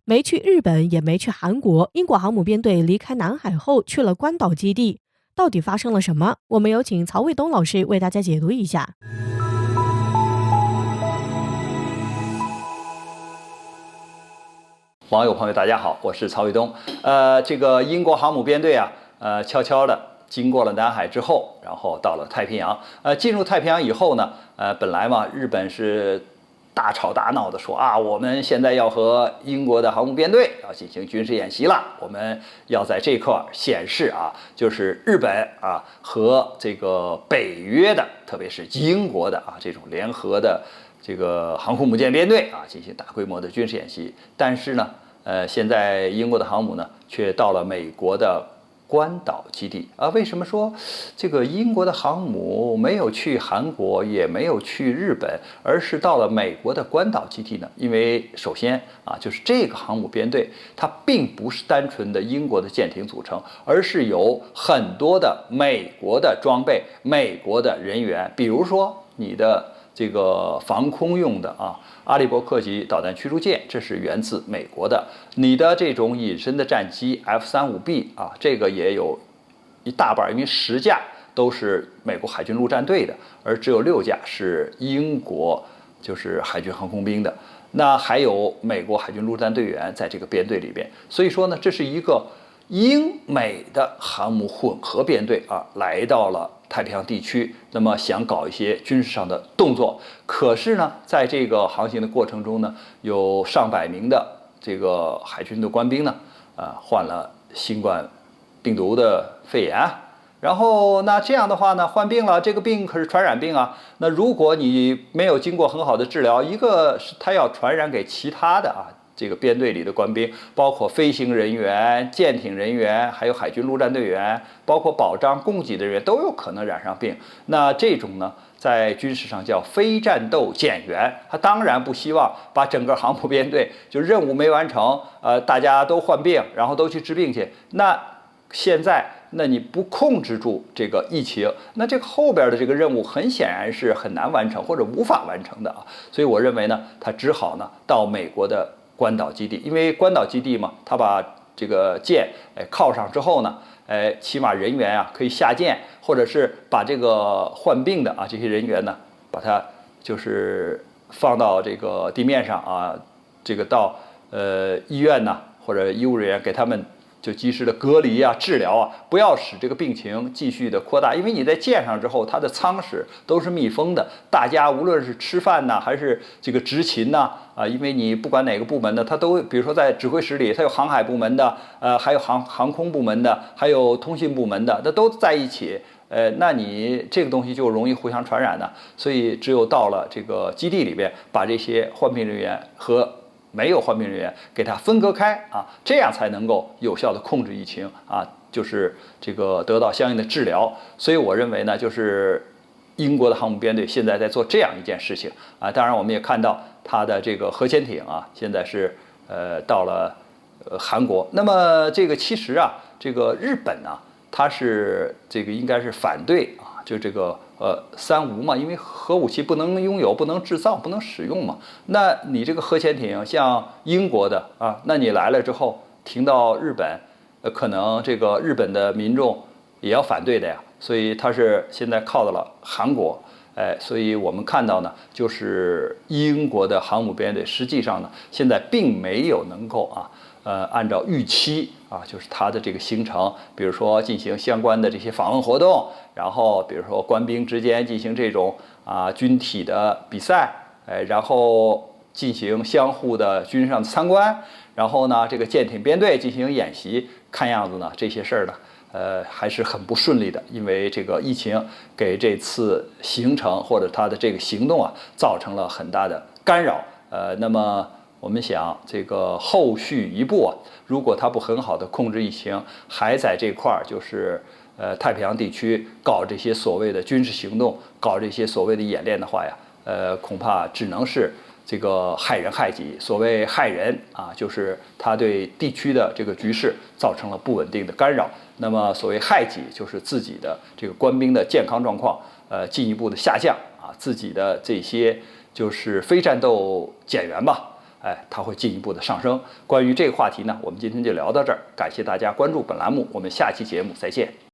没去日本，也没去韩国，英国航母编队离开南海后去了关岛基地，到底发生了什么？我们有请曹卫东老师为大家解读一下。网友朋友大家好，我是曹卫东。这个英国航母编队啊，悄悄的经过了南海之后，然后到了太平洋。进入太平洋以后呢，本来嘛，日本是大吵大闹的说啊，我们现在要和英国的航母编队要进行军事演习了，我们要在这块显示啊，就是日本啊和这个北约的，特别是英国的啊这种联合的这个航空母舰编队啊进行大规模的军事演习。但是呢，现在英国的航母呢却到了美国的关岛基地啊。为什么说这个英国的航母没有去韩国，也没有去日本，而是到了美国的关岛基地呢？因为首先啊，就是这个航母编队它并不是单纯的英国的舰艇组成，而是有很多的美国的装备、美国的人员，比如说你的这个防空用的啊，阿利伯克级导弹驱逐舰，这是源自美国的。你的这种隐身的战机 F-35B 啊，这个也有一大半，因为10架都是美国海军陆战队的，而只有6架是英国就是海军航空兵的。那还有美国海军陆战队员在这个编队里边，所以说呢，这是一个英美的航母混合编队啊，来到了太平洋地区，那么想搞一些军事上的动作。可是呢，在这个航行的过程中呢，有上百名的这个海军的官兵呢，患了新冠病毒的肺炎。然后那这样的话呢，患病了，这个病可是传染病啊。那如果你没有经过很好的治疗，一个是它要传染给其他的啊，这个编队里的官兵，包括飞行人员、舰艇人员，还有海军陆战队员，包括保障供给的人员都有可能染上病。那这种呢，在军事上叫非战斗减员，他当然不希望把整个航母编队就任务没完成，大家都患病，然后都去治病去。那现在，那你不控制住这个疫情，那这个后边的这个任务很显然是很难完成或者无法完成的啊。所以我认为呢，他只好呢到美国的关岛基地，因为关岛基地嘛，他把这个舰靠上之后呢，起码人员啊可以下舰，或者是把这个患病的啊这些人员呢，把它就是放到这个地面上啊，这个到医院呐或者医务人员给他们就及时的隔离啊、治疗啊，不要使这个病情继续的扩大。因为你在舰上之后，它的舱室都是密封的，大家无论是吃饭呐，还是这个执勤呐，因为你不管哪个部门的，它都比如说在指挥室里，它有航海部门的，还有航空部门的，还有通信部门的，那都在一起。那你这个东西就容易互相传染的，所以只有到了这个基地里边，把这些患病人员和没有患病人员给它分割开啊，这样才能够有效的控制疫情啊，就是这个得到相应的治疗。所以我认为呢，就是英国的航母编队现在在做这样一件事情啊。当然，我们也看到它的这个核潜艇啊，现在是到了韩国。那么这个其实啊，这个日本呢，它是这个应该是反对啊，就这个三无嘛，因为核武器不能拥有、不能制造、不能使用嘛。那你这个核潜艇像英国的啊，那你来了之后停到日本，可能这个日本的民众也要反对的呀。所以它是现在靠到了韩国，所以我们看到呢，就是英国的航母编队实际上呢，现在并没有能够按照预期啊，就是它的这个行程，比如说进行相关的这些访问活动，然后比如说官兵之间进行这种军体的比赛，然后进行相互的军事上的参观，然后呢这个舰艇编队进行演习，看样子呢这些事儿呢，还是很不顺利的，因为这个疫情给这次行程或者它的这个行动啊造成了很大的干扰，那么我们想，这个后续一步啊，如果它不很好的控制疫情，还在这块儿就是太平洋地区搞这些所谓的军事行动，搞这些所谓的演练的话呀，恐怕只能是这个害人害己。所谓害人啊，就是它对地区的这个局势造成了不稳定的干扰。那么所谓害己，就是自己的这个官兵的健康状况进一步的下降啊，自己的这些就是非战斗减员吧。它会进一步的上升。关于这个话题呢，我们今天就聊到这儿，感谢大家关注本栏目，我们下期节目再见。